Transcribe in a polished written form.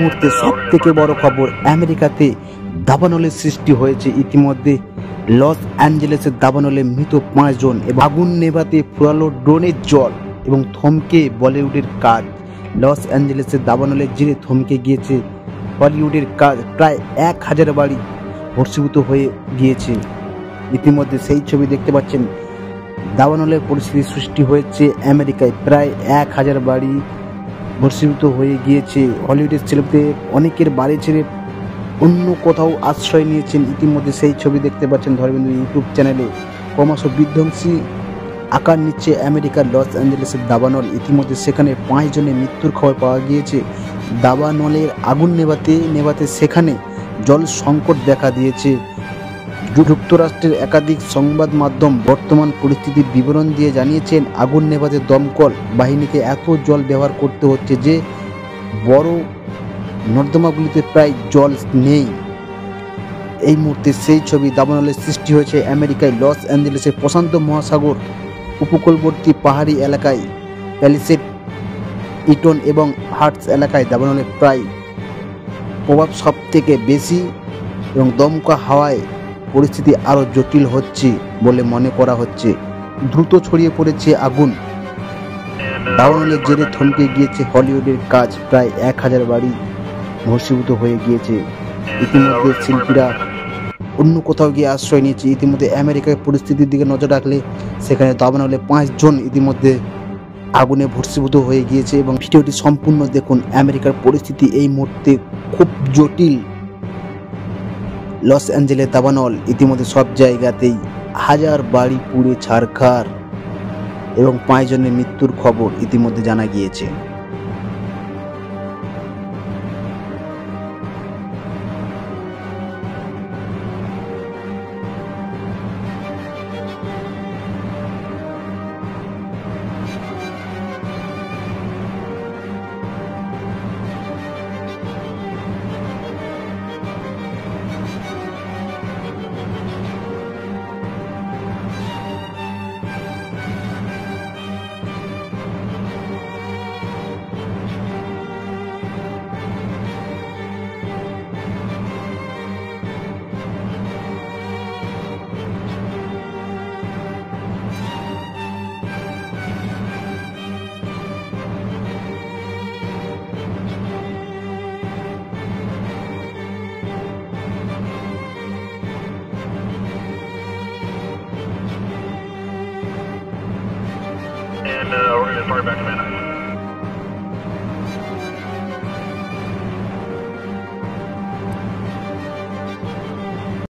মুহূর্তে সব থেকে বড় খবর, আমেরিকাতে দাবানলের সৃষ্টি হয়েছে ইতিমধ্যে। লস অ্যাঞ্জেলেসের দাবানলে মৃত 5 জন এবং আগুন নেভাতে ফুরালো ড্রোনের জল এবং থমকে বলিউডের কাজ। লস অ্যাঞ্জেলেসের দাবানলের জেরে থমকে গিয়েছে হলিউডের কাজ। প্রায় 1000 বাড়ি ভস্মীভূত হয়ে গিয়েছে। ইতিমধ্যে সেই ছবি দেখতে পাচ্ছেন। দাবানলের পরিস্থিতি সৃষ্টি হয়েছে আমেরিকায়। প্রায় 1000 বাড়ি ভস্মীভূত হয়ে গিয়েছে। হলিউডের ছেলেদের অনেকের বাড়ি ছেড়ে অন্য কোথাও আশ্রয় নিয়েছেন। ইতিমধ্যে সেই ছবি দেখতে পাচ্ছেন ধর্মেন্দ্র ইউটিউব চ্যানেলে। ক্রমশ বিধ্বংসী আকার নিচ্ছে আমেরিকার লস অ্যাঞ্জেলেসের দাবানল। ইতিমধ্যে সেখানে 5 জনের মৃত্যুর খবর পাওয়া গিয়েছে। দাবানলের আগুন নেভাতে সেখানে জল সংকট দেখা দিয়েছে। যুক্তরাষ্ট্রের একাধিক সংবাদ মাধ্যম বর্তমান পরিস্থিতির বিবরণ দিয়ে জানিয়েছেন, আগুন নেভাতে দমকল বাহিনীকে এত জল ব্যবহার করতে হচ্ছে যে বড় নর্দমাগুলিতে প্রায় জল নেই। এই মুহূর্তে সেই ছবি। দাবানলের সৃষ্টি হয়েছে আমেরিকায় লস অ্যাঞ্জেলেসের প্রশান্ত মহাসাগর উপকূলবর্তী পাহাড়ি এলাকায় প্যালিসেড, ইটন এবং হার্টস এলাকায় দাবানলের প্রায় প্রভাব সব থেকে বেশি এবং দমকা হাওয়ায় পরিস্থিতি আরও জটিল হচ্ছে বলে মনে করা হচ্ছে। দ্রুত ছড়িয়ে পড়েছে আগুন। দাবানলের জেরে থমকে গিয়েছে হলিউডের কাজ। প্রায় 1000 বাড়ি ভস্মীভূত হয়ে গিয়েছে। ইতিমধ্যে শিল্পীরা অন্য কোথাও গিয়ে আশ্রয় নিয়েছে। ইতিমধ্যে আমেরিকার পরিস্থিতির দিকে নজর রাখলে সেখানে দাবানলে 5 জন ইতিমধ্যে আগুনে ভস্মীভূত হয়ে গিয়েছে। এবং ভিডিওটি সম্পূর্ণ দেখুন। আমেরিকার পরিস্থিতি এই মুহূর্তে খুব জটিল। লস অ্যাঞ্জেলেস দাবানল ইতিমধ্যে সব জায়গাতেই 1000 বাড়ি পুড়ে ছারখার এবং 5 জনের মৃত্যুর খবর ইতিমধ্যে জানা গিয়েছে। We're going to start back to Atlanta.